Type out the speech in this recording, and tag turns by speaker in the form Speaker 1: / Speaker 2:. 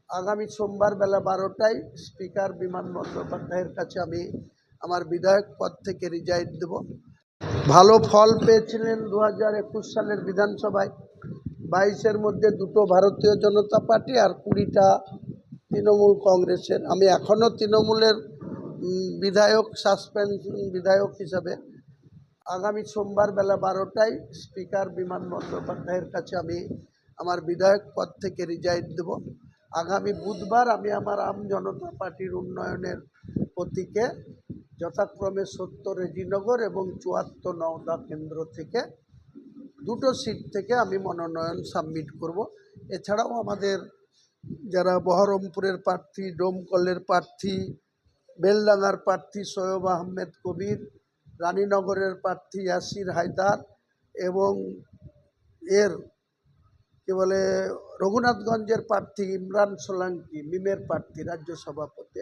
Speaker 1: আগামী সোমবার বেলা 12টায় স্পিকার বিমান বন্দ্যোপাধ্যায়ের কাছে আমি আমার বিধায়ক পদ থেকে রিজাইন দেব। ভালো ফল পেয়েছিলেন 2021 সালের বিধানসভায়। 22-এর মধ্যে 2টো ভারতীয় জনতা পার্টি আর 20টা তৃণমূল কংগ্রেসের। আমি এখনও তৃণমূলের বিধায়ক, সাসপেনশন বিধায়ক হিসাবে। আগামী সোমবার বেলা 12টায় স্পিকার বিমান বন্দ্যোপাধ্যায়ের কাছে আমি আমার বিধায়ক পদ থেকে রিজাইন দেব। আগামী বুধবার আমি আমার আম জনতা পার্টির উন্নয়নের প্রতীকে যথাক্রমে 70 রেজিনগর এবং 74 নওদা কেন্দ্র থেকে 2টো সিট থেকে আমি মনোনয়ন সাবমিট করব। এছাড়াও আমাদের যারা বহরমপুরের প্রার্থী, ডোমকলের প্রার্থী, বেলডাঙ্গার প্রার্থী সৈয়ব আহমেদ কবির, রানীনগরের প্রার্থী ইয়াসির হায়দার এবং রঘুনাথগঞ্জের প্রার্থী ইমরান সোলাঙ্কি, মিমের প্রার্থী রাজ্য সভাপতি।